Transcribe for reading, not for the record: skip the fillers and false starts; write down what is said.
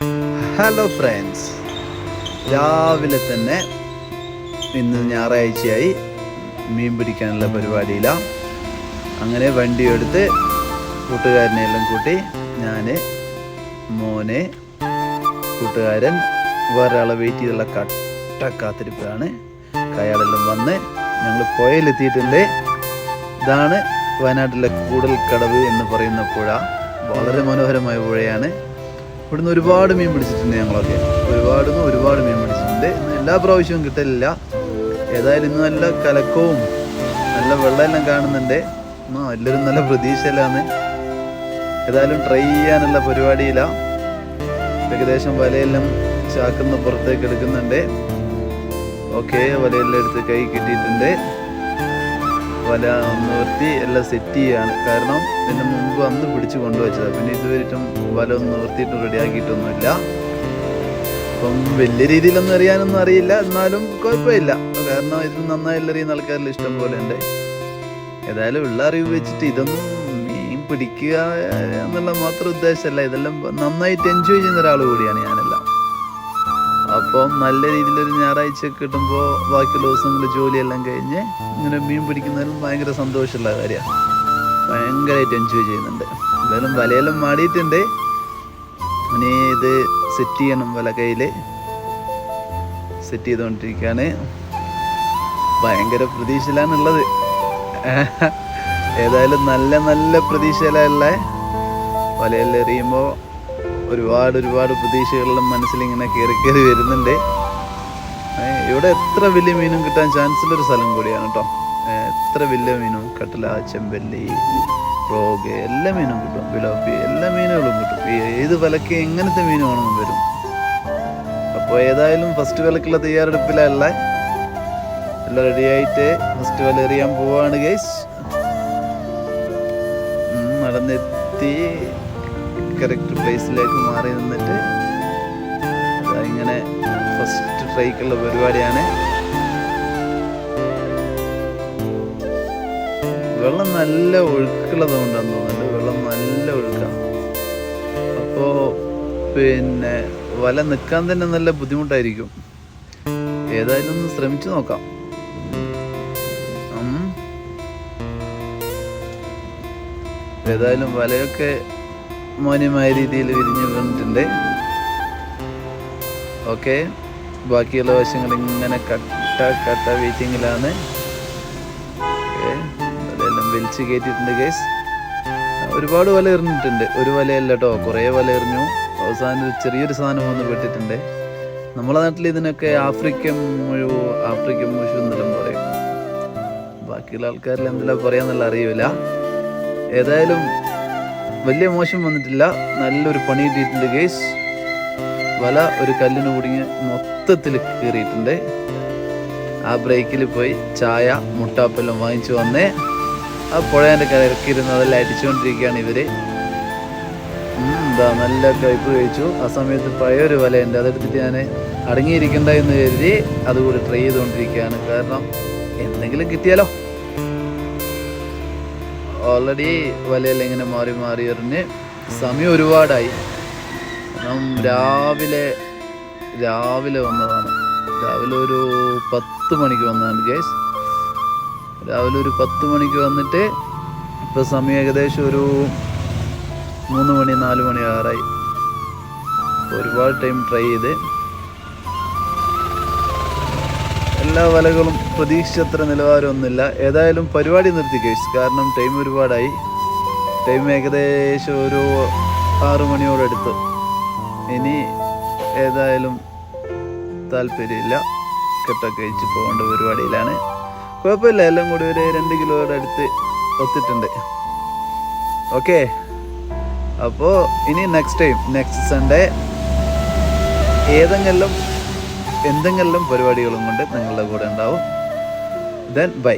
Hello friends, രാവിലെ തന്നെ ഇന്ന് ഞായറാഴ്ചയായി മീൻ പിടിക്കാനുള്ള പരിപാടിയിലാണ്. അങ്ങനെ വണ്ടിയെടുത്ത് കൂട്ടുകാരനെല്ലാം കൂട്ടി ഞാൻ, മോനെ, കൂട്ടുകാരൻ, വേറെ ആളെ വെയിറ്റ് ചെയ്തുള്ള കാത്തിരിപ്പാണ്. അയാളെല്ലാം വന്ന് ഞങ്ങൾ പുഴയിലെത്തിയിട്ടുണ്ട്. ഇതാണ് വയനാട്ടിലെ കൂടൽക്കടവ് എന്ന് പറയുന്ന പുഴ. വളരെ മനോഹരമായ പുഴയാണ്. ഇവിടുന്ന് ഒരുപാട് മീൻ പിടിച്ചിട്ടുണ്ട്. ഞങ്ങളൊക്കെ ഒരുപാട് മീൻ പിടിച്ചിട്ടുണ്ട്. എല്ലാ പ്രാവശ്യവും കിട്ടലില്ല. ഏതായാലും ഇന്ന് നല്ല കലക്കവും നല്ല വെള്ളമെല്ലാം കാണുന്നുണ്ട്. എല്ലാവരും നല്ല പ്രതീക്ഷയിലാണ്. ഏതായാലും ട്രൈ ചെയ്യാനുള്ള പരിപാടിയിലാണ്. ഏകദേശം വലയെല്ലാം ചാക്കുന്ന പുറത്തേക്ക് എടുക്കുന്നുണ്ട്. ഓക്കെ, വലയെല്ലാം എടുത്ത് കൈ കിട്ടിയിട്ടുണ്ട്. വല നിവർത്തി എല്ലാം സെറ്റ് ചെയ്യാണ്. കാരണം ഇതിന് മുമ്പ് അന്ന് പിടിച്ച് കൊണ്ടുവച്ചതാണ്. പിന്നെ ഇതുവരെയും വല ഒന്ന് നിവർത്തിയിട്ട് റെഡിയാക്കിയിട്ടൊന്നുമില്ല. അപ്പം വലിയ രീതിയിലൊന്നും അറിയാനൊന്നും അറിയില്ല, എന്നാലും കുഴപ്പമില്ല. കാരണം ഇത് നന്നായി അറിയുന്ന ആൾക്കാരിൽ ഇഷ്ടം പോലെ ഉണ്ട്. ഏതായാലും ഉള്ള അറിവ് വെച്ചിട്ട് ഇതൊന്നും മീൻ പിടിക്കുക എന്നുള്ള മാത്രം ഉദ്ദേശമല്ല. ഇതെല്ലാം നന്നായിട്ട് എൻജോയ് ചെയ്യുന്ന ഒരാൾ കൂടിയാണ് ഞാനെല്ലാം. അപ്പം നല്ല രീതിയിലൊരു ഞായറാഴ്ച കിട്ടുമ്പോൾ ബാക്കിയുള്ള ദിവസങ്ങളിൽ ജോലിയെല്ലാം കഴിഞ്ഞ് ഇങ്ങനെ മീൻ പിടിക്കുന്നതിലും ഭയങ്കര സന്തോഷമുള്ള കാര്യമാണ്. ഭയങ്കരമായിട്ട് എൻജോയ് ചെയ്യുന്നുണ്ട്. എന്തായാലും വലയെല്ലാം മാടിയിട്ടുണ്ട്. ഇനി ഇത് സെറ്റ് ചെയ്യണം. വല കയ്യിൽ സെറ്റ് ചെയ്തുകൊണ്ടിരിക്കുകയാണ്. ഭയങ്കര പ്രതീക്ഷയിലാണുള്ളത്. ഏതായാലും നല്ല പ്രതീക്ഷയിലുള്ള വലയെല്ലാം എറിയുമ്പോൾ ഒരുപാട് പ്രതീക്ഷകളെല്ലാം മനസ്സിലിങ്ങനെ കയറി വരുന്നുണ്ട്. ഇവിടെ എത്ര വലിയ മീനും കിട്ടാൻ ചാൻസുള്ളൊരു സ്ഥലം കൂടിയാണ് കേട്ടോ. എത്ര വലിയ മീനും, കട്ടല, ചെമ്പല്ലി, റോഗ്, എല്ലാ മീനും കിട്ടും. പിലോപ്പി, എല്ലാ മീനുകളും കിട്ടും. ഏത് വിലക്ക് എങ്ങനത്തെ മീൻ വേണമെന്നും വരും. അപ്പോൾ ഏതായാലും ഫസ്റ്റ് വിലക്കുള്ള തയ്യാറെടുപ്പിലല്ല, എല്ലാം റെഡിയായിട്ട് ഫസ്റ്റ് വില എറിയാൻ പോവാണ് ഗൈസ്. നടന്നെത്തി കറക്റ്റ് പ്ലേസിലേക്ക് മാറി നിന്നിട്ട് ഇങ്ങനെ ഫസ്റ്റ് ട്രൈക്കുള്ള പരിപാടിയാണ്. വെള്ളം നല്ല ഒഴുക്കുള്ളത് കൊണ്ടാന്ന് തോന്നുന്നുണ്ട്. വെള്ളം നല്ല ഒഴുക്കാണ്. അപ്പോൾ പിന്നെ വല നിൽക്കാൻ തന്നെ നല്ല ബുദ്ധിമുട്ടായിരിക്കും. ഏതായാലും ഒന്ന് ശ്രമിച്ചു നോക്കാം. ഏതായാലും വലയൊക്കെ മാന്യമായ രീതിയിൽ വിരിഞ്ഞ് വീണിട്ടുണ്ട്. ഓക്കെ, ബാക്കിയുള്ള വശങ്ങൾ ഇങ്ങനെ കട്ട വെയിറ്റിങ്ങിലാണ്. അതെല്ലാം വലിച്ച് കയറ്റിയിട്ടുണ്ട് ഗൈസ്. ഒരുപാട് വല എറിഞ്ഞിട്ടുണ്ട്. ഒരു വലയല്ല കേട്ടോ, കുറേ വല എറിഞ്ഞു. അവസാനം ചെറിയൊരു സാധനം വന്ന് പെട്ടിട്ടുണ്ട്. നമ്മളെ നാട്ടിൽ ഇതിനൊക്കെ ആഫ്രിക്കൻ മുഷു എന്നെല്ലാം പറയും. ബാക്കിയുള്ള ആൾക്കാരിൽ എന്തെല്ലാം പറയാന്നുള്ള അറിയില്ല. ഏതായാലും വലിയ മോശം വന്നിട്ടില്ല. നല്ലൊരു പണി കിട്ടിയിട്ടുണ്ട് ഗൈസ്. വല ഒരു കല്ലിന് കുടുങ്ങി മൊത്തത്തിൽ കീറിയിട്ടുണ്ട്. ആ ബ്രേക്കിൽ പോയി ചായ മുട്ടാപ്പെല്ലാം വാങ്ങിച്ചു വന്നേ ആ പുഴേൻ്റെ കരക്കിരുന്ന് അതെല്ലാം അടിച്ചുകൊണ്ടിരിക്കുകയാണ് ഇവര്. നല്ല കയ്പ് കഴിച്ചു. ആ സമയത്ത് പഴയൊരു വലയുണ്ട്, അതെടുത്തിട്ട് ഞാൻ അടങ്ങിയിരിക്കണ്ട എന്ന് കരുതി അതുകൂടി ട്രൈ ചെയ്തുകൊണ്ടിരിക്കുകയാണ്. കാരണം എന്തെങ്കിലും കിട്ടിയാലോ. ഓൾറെഡി വലയെല്ലാം ഇങ്ങനെ മാറി എറിഞ്ഞ് സമയം ഒരുപാടായി. കാരണം രാവിലെ വന്നതാണ്. രാവിലെ ഒരു 10 മണിക്ക് വന്നതാണ് ഗൈസ്. രാവിലെ ഒരു 10 മണിക്ക് വന്നിട്ട് ഇപ്പോൾ സമയം ഏകദേശം ഒരു 3 മണി 4 മണി ആറായി. ഒരുപാട് ടൈം ട്രൈ ചെയ്ത് എല്ലാ വലകളും പ്രതീക്ഷിച്ചത്ര നിലവാരമൊന്നുമില്ല. ഏതായാലും പരിപാടി നിർത്തി ഗൈസ്. കാരണം ടൈം ഒരുപാടായി. ടൈം ഏകദേശം ഒരു 6 മണിയോടടുത്ത്. ഇനി ഏതായാലും താല്പര്യമില്ല, കെട്ടൊക്കെ കഴിച്ച് പോകേണ്ട പരിപാടിയിലാണ്. കുഴപ്പമില്ല, എല്ലാം കൂടി ഒരു 2 കിലോയുടെ അടുത്ത് ഒത്തിട്ടുണ്ട്. ഓക്കെ, അപ്പോൾ ഇനി നെക്സ്റ്റ് സൺഡേ എന്തെങ്കിലും പരിപാടികളും കൊണ്ട് നിങ്ങളുടെ കൂടെ ഉണ്ടാവും. Then bye.